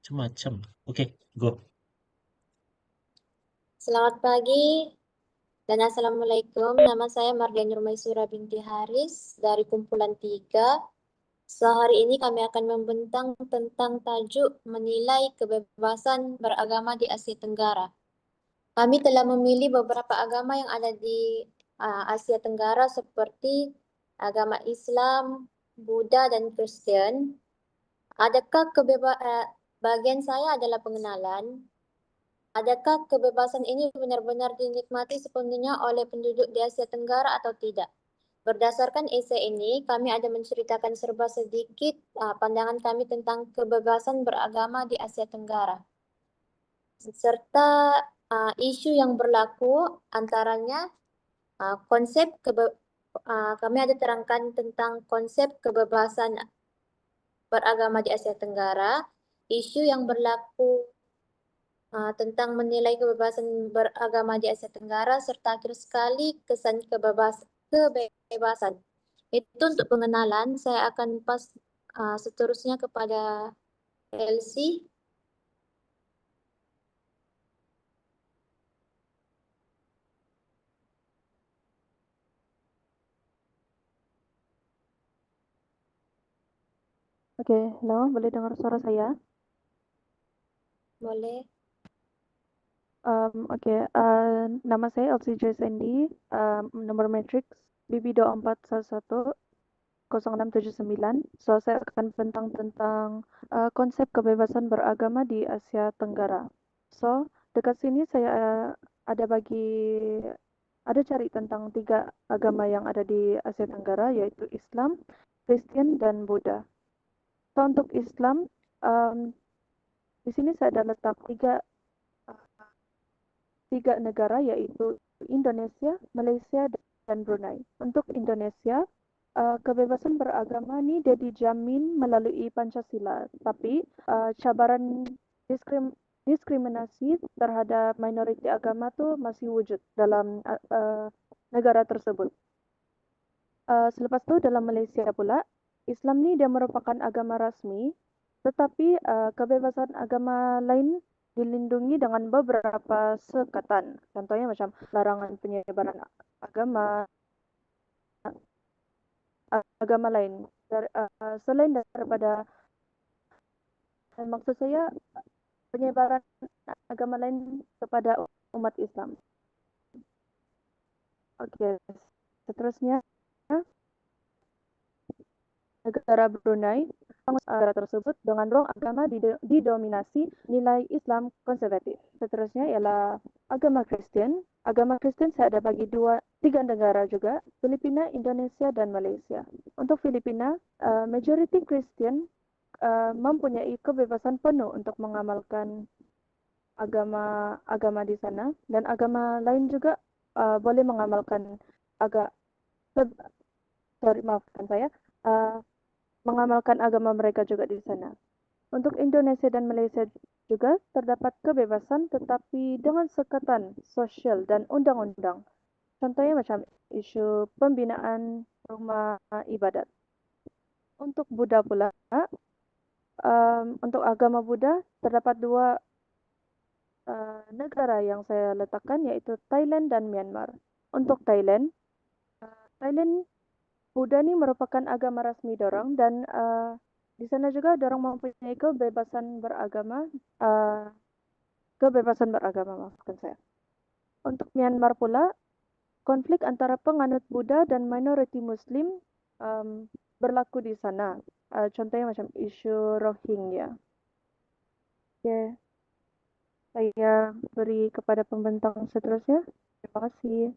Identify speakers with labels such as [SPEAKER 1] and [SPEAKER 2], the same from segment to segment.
[SPEAKER 1] macam-macam. Oke, go.
[SPEAKER 2] Selamat pagi dan Assalamualaikum. Nama saya Mardian Rumaisura binti Haris dari kumpulan 3. Sehari ini kami akan membentang tentang tajuk menilai kebebasan beragama di Asia Tenggara. Kami telah memilih beberapa agama yang ada di Asia Tenggara seperti agama Islam, Buddha, dan Kristen. Adakah bagian saya adalah pengenalan. Adakah kebebasan ini benar-benar dinikmati sepenuhnya oleh penduduk di Asia Tenggara atau tidak? Berdasarkan esai ini, kami ada menceritakan serba sedikit pandangan kami tentang kebebasan beragama di Asia Tenggara, serta isu yang berlaku antaranya kami ada terangkan tentang konsep kebebasan beragama di Asia Tenggara, isu yang berlaku tentang menilai kebebasan beragama di Asia Tenggara, serta akhir sekali kesan kebebasan. Itu untuk pengenalan. Saya akan pas seterusnya kepada Elsie.
[SPEAKER 3] Oke, halo, boleh dengar suara saya?
[SPEAKER 2] Boleh.
[SPEAKER 3] Oke, nama saya Elsie Joyce Andy, nomor matrix BB24110679. So, saya akan tentang konsep kebebasan beragama di Asia Tenggara. So, dekat sini saya ada cari tentang 3 agama yang ada di Asia Tenggara, yaitu Islam, Kristen, dan Buddha. So, untuk Islam, di sini saya ada letak tiga negara, yaitu Indonesia, Malaysia, dan Brunei. Untuk Indonesia, kebebasan beragama ini dia dijamin melalui Pancasila, tapi cabaran diskriminasi terhadap minoriti agama tuh masih wujud dalam negara tersebut. Selepas itu dalam Malaysia pula, Islam ni dia merupakan agama rasmi, tetapi kebebasan agama lain dilindungi dengan beberapa sekatan. Contohnya macam larangan penyebaran agama lain. Selain daripada, maksud saya penyebaran agama lain kepada umat Islam. Oke, seterusnya negara Brunei, negara tersebut dengan rong agama didominasi nilai Islam konservatif. Seterusnya ialah agama Kristen. Agama Kristen saya ada bagi 3 negara juga, Filipina, Indonesia, dan Malaysia. Untuk Filipina, majority Kristen mempunyai kebebasan penuh untuk mengamalkan agama di sana, dan agama lain juga boleh mengamalkan mengamalkan agama mereka juga di sana. Untuk Indonesia dan Malaysia juga terdapat kebebasan, tetapi dengan sekatan sosial dan undang-undang. Contohnya macam isu pembinaan rumah ibadat. Untuk Buddha pula, untuk agama Buddha terdapat 2 negara yang saya letakkan, yaitu Thailand dan Myanmar. Untuk Thailand, Buddha ni merupakan agama rasmi dorang, dan di sana juga dorang mempunyai kebebasan beragama, maafkan saya. Untuk Myanmar pula, konflik antara penganut Buddha dan minoriti Muslim berlaku di sana. Contohnya macam isu Rohingya. Oke, saya beri kepada pembentang seterusnya. Terima kasih.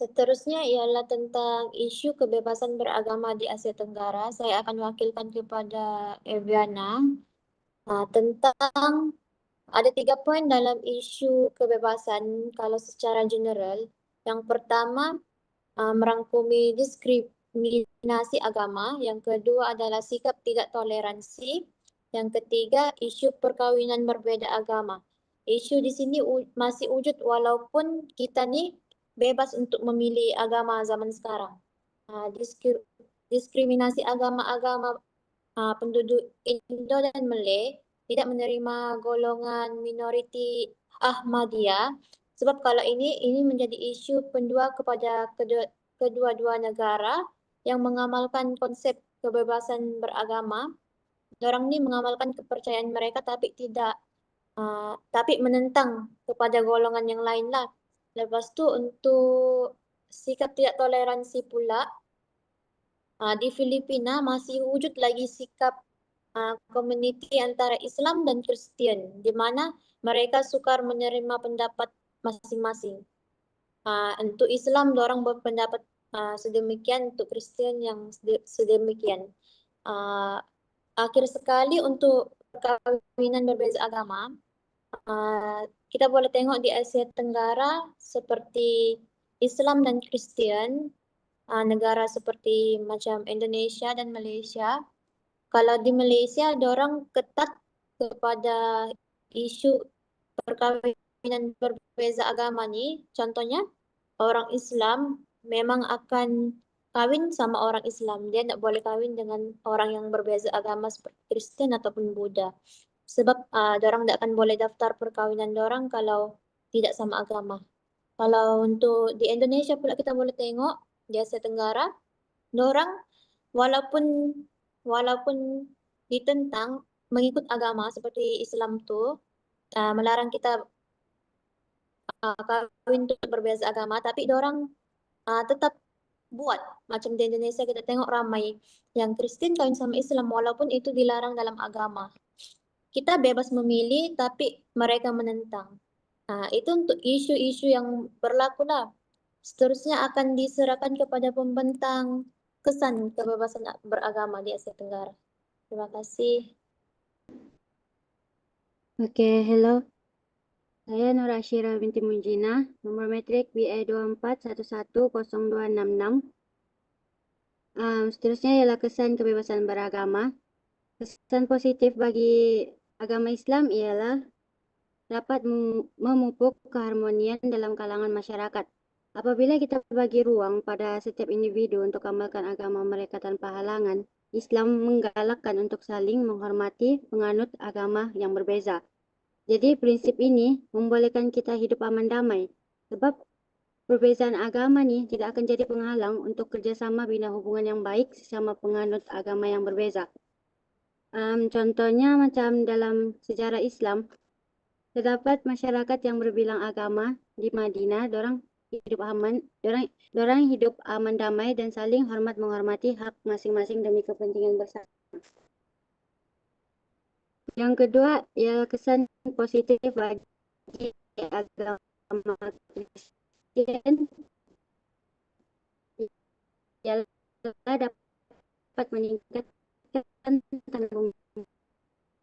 [SPEAKER 2] Seterusnya ialah tentang isu kebebasan beragama di Asia Tenggara. Saya akan wakilkan kepada Eviana tentang ada 3 poin dalam isu kebebasan kalau secara general. Yang pertama, merangkumi diskriminasi agama. Yang kedua adalah sikap tidak toleransi. Yang ketiga, isu perkawinan berbeda agama. Isu di sini masih wujud walaupun kita ni bebas untuk memilih agama zaman sekarang. Diskriminasi agama-agama penduduk Indo dan Malay tidak menerima golongan minoriti Ahmadiyah, sebab kalau ini menjadi isu pendua kepada kedua-dua negara yang mengamalkan konsep kebebasan beragama. Orang ini mengamalkan kepercayaan mereka tapi tapi menentang kepada golongan yang lain lah. Lepas tu untuk sikap tidak toleransi pula, di Filipina masih wujud lagi sikap komuniti antara Islam dan Kristen, di mana mereka sukar menerima pendapat masing-masing. Untuk Islam, orang berpendapat sedemikian, untuk Kristen yang sedemikian. Akhir sekali untuk perkawinan berbeza agama, kita boleh tengok di Asia Tenggara seperti Islam dan Kristen, negara seperti macam Indonesia dan Malaysia. Kalau di Malaysia, orang ketat kepada isu perkawinan berbeza agama nih. Contohnya, orang Islam memang akan kawin sama orang Islam. Dia tidak boleh kawin dengan orang yang berbeza agama seperti Kristen ataupun Buddha. Sebab orang tidak akan boleh daftar perkawinan orang kalau tidak sama agama. Kalau untuk di Indonesia pula kita boleh tengok di Asia Tenggara, orang walaupun ditentang mengikut agama seperti Islam tu melarang kita kawin untuk berbeza agama, tapi orang tetap buat. Macam di Indonesia kita tengok ramai yang Kristen kawin sama Islam walaupun itu dilarang dalam agama. Kita bebas memilih tapi mereka menentang. Itu untuk isu-isu yang berlaku lah. Seterusnya akan diserahkan kepada pembentang kesan kebebasan beragama di Asia Tenggara. Terima kasih.
[SPEAKER 4] Oke, hello. Saya Nur Asyira binti Munjina, nomor metrik BA 24110266. Seterusnya ialah kesan kebebasan beragama. Kesan positif bagi agama Islam ialah dapat memupuk keharmonian dalam kalangan masyarakat. Apabila kita bagi ruang pada setiap individu untuk amalkan agama mereka tanpa halangan, Islam menggalakkan untuk saling menghormati penganut agama yang berbeza. Jadi prinsip ini membolehkan kita hidup aman damai. Sebab perbezaan agama ni tidak akan jadi penghalang untuk kerjasama bina hubungan yang baik sesama penganut agama yang berbeza. Contohnya macam dalam sejarah Islam, terdapat masyarakat yang berbilang agama di Madinah, dorang hidup aman damai dan saling hormat menghormati hak masing-masing demi kepentingan bersama. Yang kedua ialah kesan positif bagi agama Kristen ialah dapat meningkatkan tanggung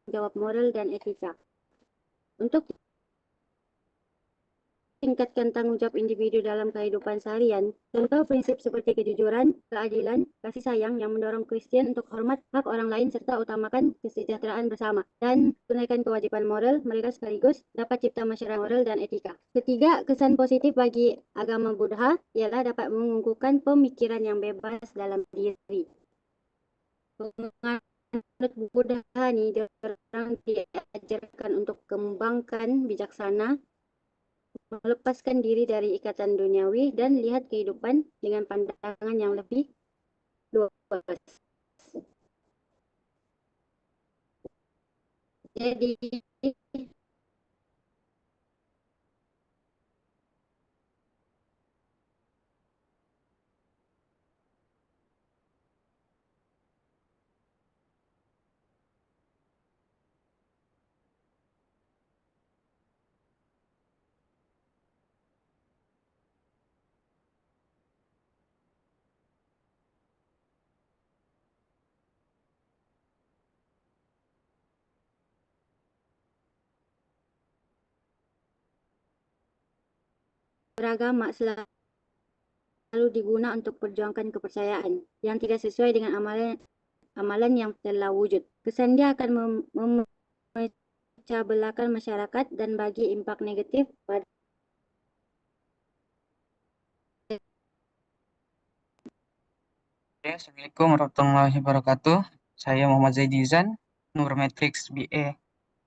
[SPEAKER 4] jawab moral dan etika. Untuk tingkatkan tanggung jawab individu dalam kehidupan seharian, contoh prinsip seperti kejujuran, keadilan, kasih sayang yang mendorong Kristen untuk hormat hak orang lain serta utamakan kesejahteraan bersama dan tunaikan kewajiban moral mereka sekaligus dapat cipta masyarakat moral dan etika. Ketiga, kesan positif bagi agama Buddha ialah dapat mengukuhkan pemikiran yang bebas dalam diri. Penganut Buddha ni diorang diajarkan untuk kembangkan bijaksana, melepaskan diri dari ikatan duniawi dan lihat kehidupan dengan pandangan yang lebih luas. Jadi beragama selalu digunakan untuk perjuangkan kepercayaan yang tidak sesuai dengan amalan yang telah wujud. Kesan dia akan memecah belahkan masyarakat dan bagi impak negatif pada
[SPEAKER 5] Ya, Assalamualaikum warahmatullahi wabarakatuh. Saya Muhammad Zaidizan, nomor matriks BE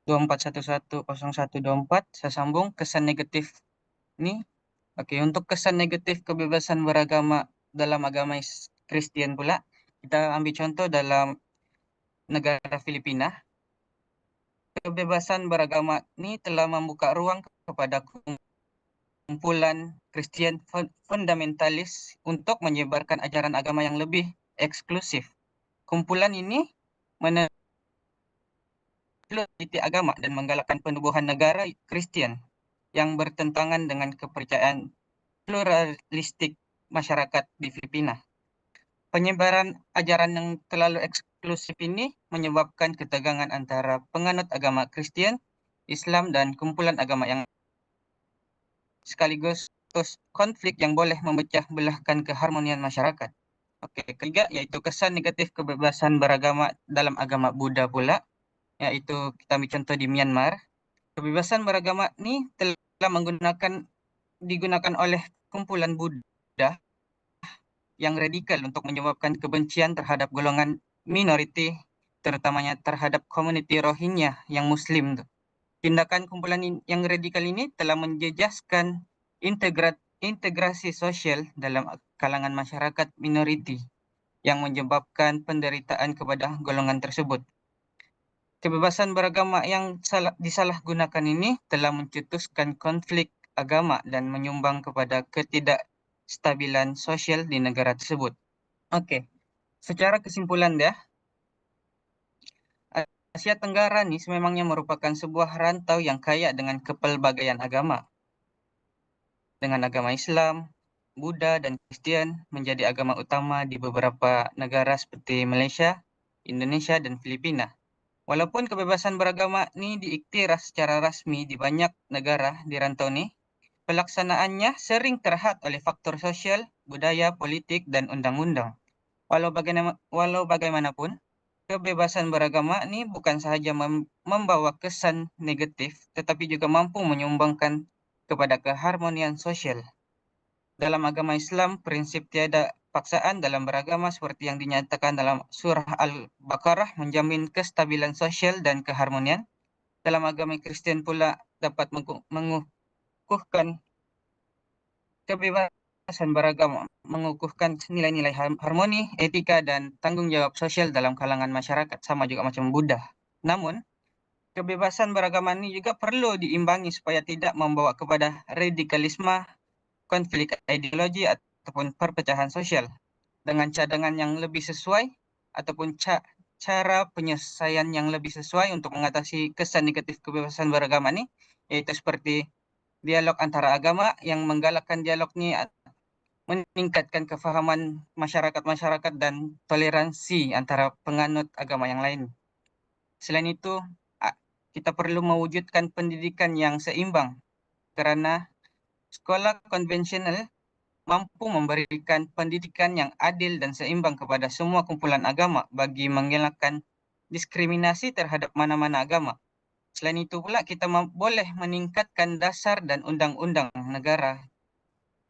[SPEAKER 5] 24110124. Saya sambung kesan negatif ini. Oke, untuk kesan negatif kebebasan beragama dalam agama Kristen pula, kita ambil contoh dalam negara Filipina. Kebebasan beragama ini telah membuka ruang kepada kumpulan Kristen fundamentalis untuk menyebarkan ajaran agama yang lebih eksklusif. Kumpulan ini meneliti agama dan menggalakkan penubuhan negara Kristen yang bertentangan dengan kepercayaan pluralistik masyarakat di Filipina. Penyebaran ajaran yang terlalu eksklusif ini menyebabkan ketegangan antara penganut agama Kristen, Islam, dan kumpulan agama yang sekaligus konflik yang boleh memecah belahkan keharmonian masyarakat. Oke, ketiga yaitu kesan negatif kebebasan beragama dalam agama Buddha pula, yaitu kita ambil contoh di Myanmar. Kebebasan beragama ini telah digunakan oleh kumpulan Buddha yang radikal untuk menyebabkan kebencian terhadap golongan minoriti, terutamanya terhadap komuniti Rohingya yang Muslim. Tindakan kumpulan yang radikal ini telah menjejaskan integrasi sosial dalam kalangan masyarakat minoriti yang menyebabkan penderitaan kepada golongan tersebut. Kebebasan beragama yang disalahgunakan ini telah mencetuskan konflik agama dan menyumbang kepada ketidakstabilan sosial di negara tersebut. Oke, secara kesimpulan dah, Asia Tenggara ini sememangnya merupakan sebuah rantau yang kaya dengan kepelbagaian agama. Dengan agama Islam, Buddha, dan Kristen menjadi agama utama di beberapa negara seperti Malaysia, Indonesia, dan Filipina. Walaupun kebebasan beragama ini diiktiraf secara rasmi di banyak negara di rantau ini, pelaksanaannya sering terhad oleh faktor sosial, budaya, politik, dan undang-undang. Walau bagaimanapun, kebebasan beragama ini bukan sahaja membawa kesan negatif, tetapi juga mampu menyumbangkan kepada keharmonian sosial. Dalam agama Islam, prinsip tiada paksaan dalam beragama seperti yang dinyatakan dalam surah Al-Baqarah menjamin kestabilan sosial dan keharmonian. Dalam agama Kristen pula dapat mengukuhkan kebebasan beragama, mengukuhkan nilai-nilai harmoni, etika, dan tanggung jawab sosial dalam kalangan masyarakat, sama juga macam Buddha. Namun, kebebasan beragama ini juga perlu diimbangi supaya tidak membawa kepada radikalisme, konflik ideologi, ataupun perpecahan sosial. Dengan cadangan yang lebih sesuai, ataupun cara penyelesaian yang lebih sesuai untuk mengatasi kesan negatif kebebasan beragama ini, yaitu seperti dialog antara agama yang menggalakkan dialog ini meningkatkan kefahaman masyarakat-masyarakat dan toleransi antara penganut agama yang lain. Selain itu, kita perlu mewujudkan pendidikan yang seimbang kerana sekolah konvensional mampu memberikan pendidikan yang adil dan seimbang kepada semua kumpulan agama bagi mengelakkan diskriminasi terhadap mana-mana agama. Selain itu pula, kita boleh meningkatkan dasar dan undang-undang negara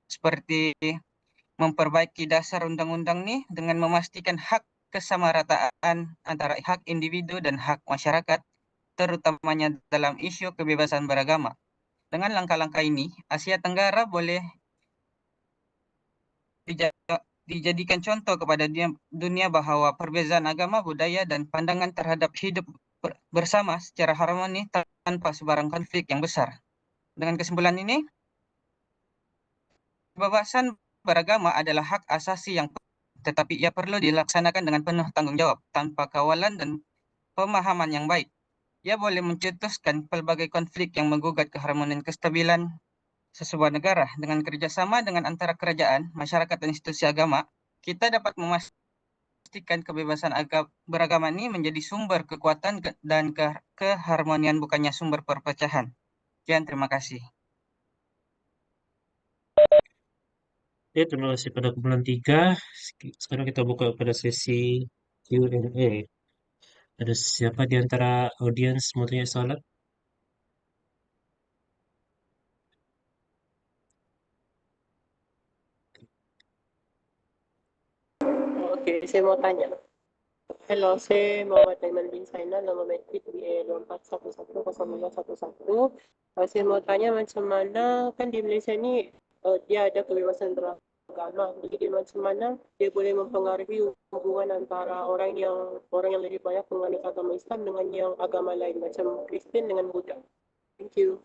[SPEAKER 5] seperti memperbaiki dasar undang-undang ini dengan memastikan hak kesamarataan antara hak individu dan hak masyarakat, terutamanya dalam isu kebebasan beragama. Dengan langkah-langkah ini, Asia Tenggara boleh dijadikan contoh kepada dunia bahawa perbezaan agama, budaya, dan pandangan terhadap hidup bersama secara harmoni tanpa sebarang konflik yang besar. Dengan kesimpulan ini, kebebasan beragama adalah hak asasi yang tetapi ia perlu dilaksanakan dengan penuh tanggung jawab, tanpa kawalan dan pemahaman yang baik. Ia boleh mencetuskan pelbagai konflik yang menggugat keharmonian kestabilan sesebuah negara. Dengan kerjasama dengan antara kerajaan, masyarakat, dan institusi agama, kita dapat memastikan kebebasan beragama ini menjadi sumber kekuatan dan keharmonian, bukannya sumber perpecahan. Sekian, terima kasih.
[SPEAKER 1] Ya, terima kasih pada kumpulan 3. Sekarang kita buka pada sesi Q&A. Ada siapa di antara audiens mau tanya soalan?
[SPEAKER 5] Oke,
[SPEAKER 6] Oke, saya mau tanya. Halo, saya Muhammad Aiman bin Saina, nama metrik di E24110011. Saya mau tanya macam mana, kan di Malaysia ni dia ada kebebasan beragama. Jadi macam mana dia boleh mempengaruhi hubungan antara orang yang lebih banyak menganut agama Islam dengan yang agama lain, macam Kristian dengan Buddha. Thank you.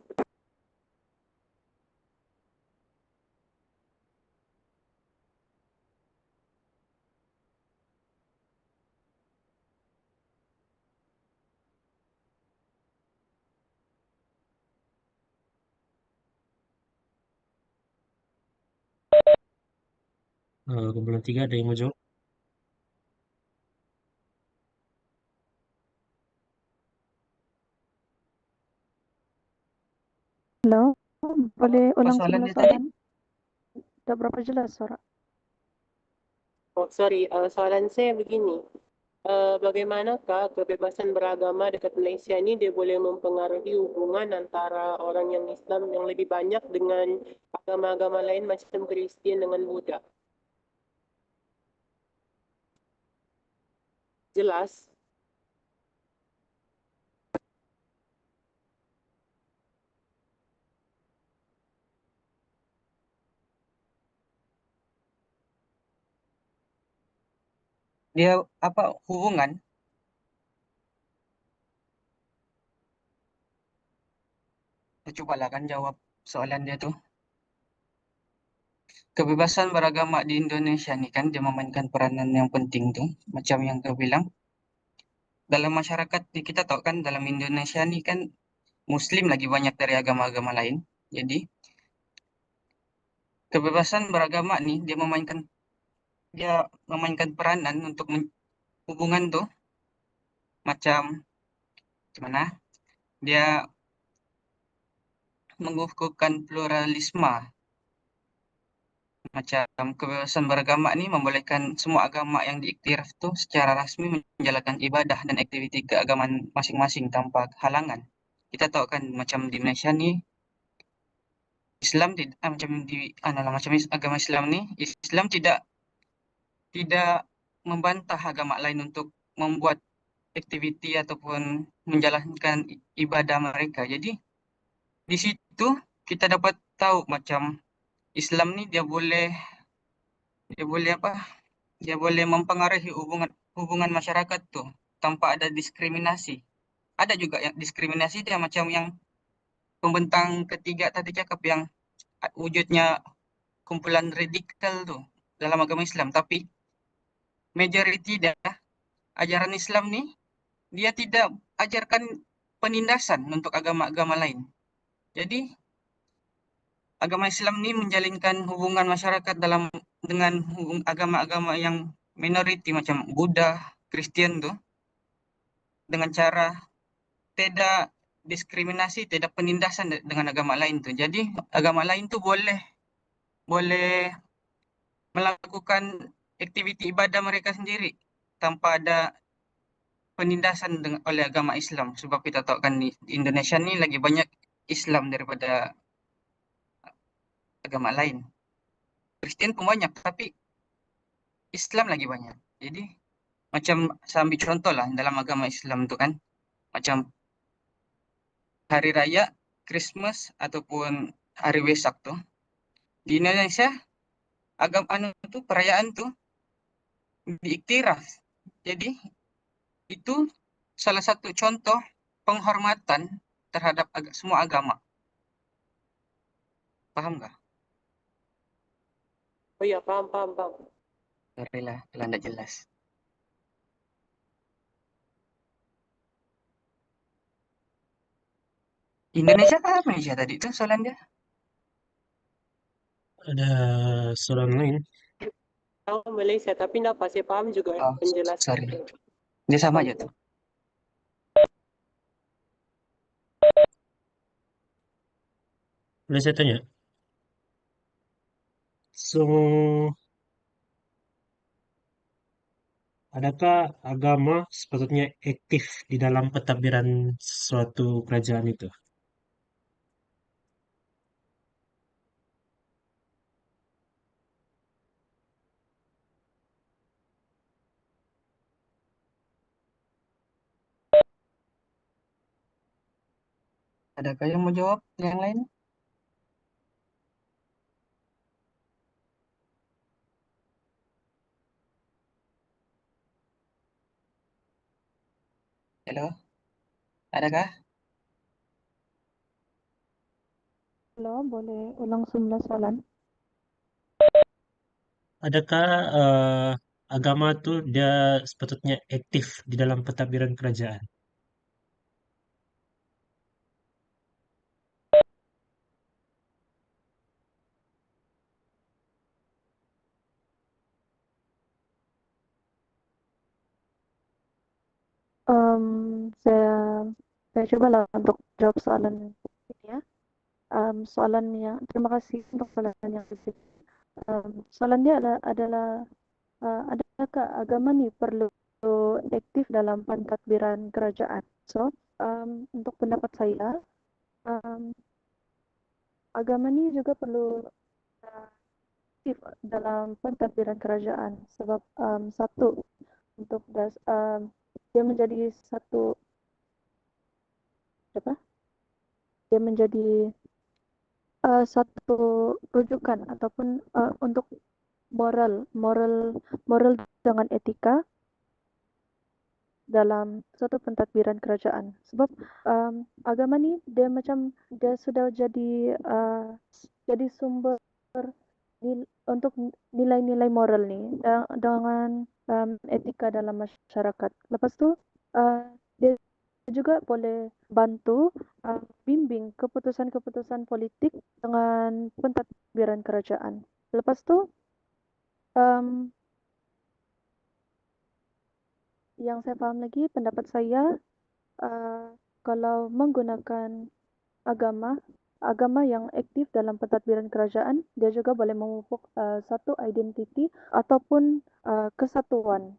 [SPEAKER 1] Kumpulan 3 ada yang mau jawab?
[SPEAKER 3] Halo, boleh
[SPEAKER 5] Apa
[SPEAKER 3] ulang
[SPEAKER 5] soalan
[SPEAKER 3] semula
[SPEAKER 5] dia tadi?
[SPEAKER 3] soalan? Tak berapa jelas suara.
[SPEAKER 6] Oh, sorry, soalan saya begini. Bagaimanakah kebebasan beragama dekat Malaysia ni dia boleh mempengaruhi hubungan antara orang yang Islam yang lebih banyak dengan agama-agama lain macam Kristian dengan Buddha? Jelas?
[SPEAKER 5] Dia apa hubungan? Saya cobalah kan jawab soalan dia tuh. Kebebasan beragama di Indonesia nih kan dia memainkan peranan yang penting tuh. Macam yang kau bilang. Dalam masyarakat kita tahu kan dalam Indonesia nih kan Muslim lagi banyak dari agama-agama lain. Jadi kebebasan beragama nih dia memainkan peranan untuk hubungan tuh macam gimana? Dia mengukuhkan pluralisme. Macam kebebasan beragama ini membolehkan semua agama yang diiktiraf tuh secara resmi menjalankan ibadah dan aktiviti keagamaan masing-masing tanpa halangan. Kita tahu kan macam di Indonesia nih Islam tidak macam di macam agama Islam nih Islam tidak membantah agama lain untuk membuat aktiviti ataupun menjalankan ibadah mereka. Jadi di situ kita dapat tahu macam Islam nih dia boleh apa? Dia boleh mempengaruhi hubungan hubungan masyarakat tuh tanpa ada diskriminasi. Ada juga yang diskriminasi dia macam yang pembentang ketiga tadi cakap yang wujudnya kumpulan radikal tuh dalam agama Islam. Tapi majority dah ajaran Islam nih dia tidak ajarkan penindasan untuk agama-agama lain. Jadi agama Islam ini menjalinkan hubungan masyarakat dengan agama-agama yang minoriti macam Buddha, Kristen tuh dengan cara tidak diskriminasi, tidak penindasan dengan agama lain tuh. Jadi agama lain tuh boleh boleh melakukan aktiviti ibadah mereka sendiri tanpa ada penindasan oleh agama Islam. Sebab kita tahu kan di Indonesia ini lagi banyak Islam daripada agama lain. Kristen pun banyak, tapi Islam lagi banyak. Jadi macam saya ambil contoh lah dalam agama Islam tuh kan, macam hari raya Christmas ataupun hari Wesak tuh di Indonesia agama tuh perayaan tuh diiktiraf. Jadi itu salah satu contoh penghormatan terhadap semua agama. Paham nggak?
[SPEAKER 6] Oh iya, paham, paham, paham.
[SPEAKER 5] Sorry lah kalau nggak jelas. Indonesia kan apa Indonesia tadi tuh soalan dia?
[SPEAKER 1] Ada soalan lain?
[SPEAKER 6] Tahu Malaysia, tapi tidak pasti paham juga
[SPEAKER 5] Oh,
[SPEAKER 6] penjelasan
[SPEAKER 5] sorry.
[SPEAKER 6] itu.
[SPEAKER 5] Dia sama
[SPEAKER 6] Paham.
[SPEAKER 5] aja tuh.
[SPEAKER 1] Boleh saya tanya? So, adakah agama sepatutnya aktif di dalam pentadbiran suatu kerajaan itu?
[SPEAKER 5] Adakah yang mau jawab yang lain? Halo, adakah?
[SPEAKER 3] Halo, boleh ulang semula soalan?
[SPEAKER 1] Adakah agama tuh dia sepatutnya aktif di dalam pentadbiran kerajaan?
[SPEAKER 3] Saya cobalah untuk jawab soalan ini ya. Terima kasih untuk soalan yang spesifik. Soalan dia adalah adakah agama nih perlu aktif dalam pentadbiran kerajaan? So, untuk pendapat saya, um, agama ini juga perlu aktif dalam pentadbiran kerajaan sebab satu untuk dia menjadi satu apa? Dia menjadi satu rujukan ataupun untuk moral, moral, moral dengan etika dalam suatu pentadbiran kerajaan. Sebab agama ni dia sudah jadi sumber untuk nilai-nilai moral ni dengan etika dalam masyarakat. Lepas tu dia juga boleh bantu bimbing keputusan-keputusan politik dengan pentadbiran kerajaan. Lepas tu um, yang saya faham lagi pendapat saya kalau menggunakan agama agama yang aktif dalam pentadbiran kerajaan, dia juga boleh memupuk satu identiti ataupun kesatuan.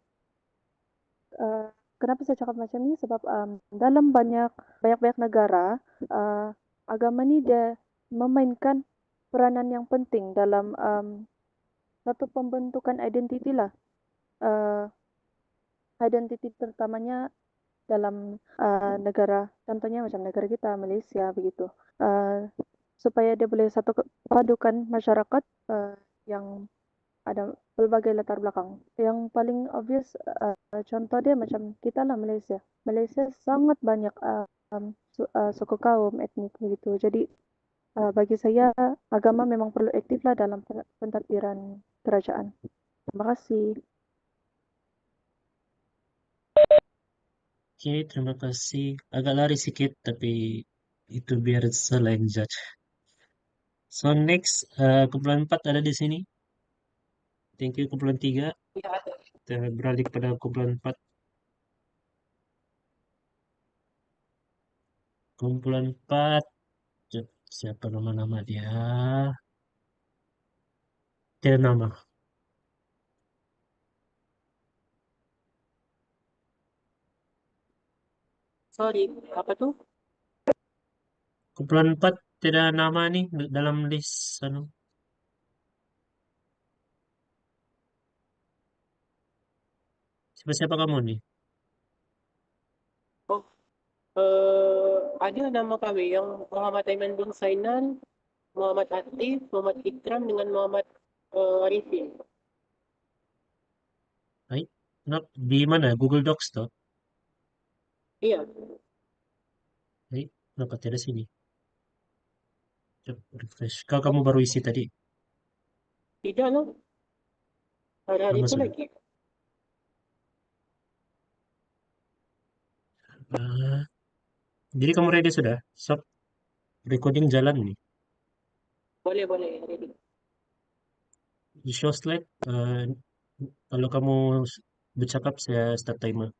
[SPEAKER 3] Kenapa saya cakap macam ni? Sebab dalam banyak negara, agama ni dia memainkan peranan yang penting dalam satu pembentukan identiti lah. Identiti terutamanya dalam negara, contohnya macam negara kita, Malaysia begitu. Supaya dia boleh padukan masyarakat yang ada pelbagai latar belakang. Yang paling obvious contoh dia macam kita lah Malaysia. Malaysia sangat banyak suku kaum, etnik begitu. Jadi bagi saya agama memang perlu aktif lah dalam pentadbiran kerajaan. Terima kasih.
[SPEAKER 1] Oke, terima kasih. Agak lari sedikit, tapi itu biar salah yang judge. So next, kumpulan 4 ada di sini. Thank you kumpulan 3.
[SPEAKER 6] Ya, ada.
[SPEAKER 1] Kita beralih kepada kumpulan 4. Kumpulan 4, siapa nama-nama dia? Tidak nama.
[SPEAKER 6] Sorry, apa tuh?
[SPEAKER 1] Kumpulan 4 tidak nama nih dalam list anu. Siapa-siapa kamu nih?
[SPEAKER 6] Oh, ada nama kami yang Muhammad Aiman bin Sainan, Muhammad Atif, Muhammad Ikram dengan Muhammad Arifin.
[SPEAKER 1] Ay, di mana? Google Docs toh?
[SPEAKER 6] Iya,
[SPEAKER 1] Ay, kenapa tidak sini? Coba refresh. Kamu baru isi tadi.
[SPEAKER 6] tidak loh. Hari-hari
[SPEAKER 1] Lama
[SPEAKER 6] itu
[SPEAKER 1] sudah.
[SPEAKER 6] lagi.
[SPEAKER 1] Ah, jadi kamu ready sudah? Stop. Recording jalan nih.
[SPEAKER 6] Boleh, boleh. Ready.
[SPEAKER 1] Di show slide. Kalau kamu bercakap, saya start timer.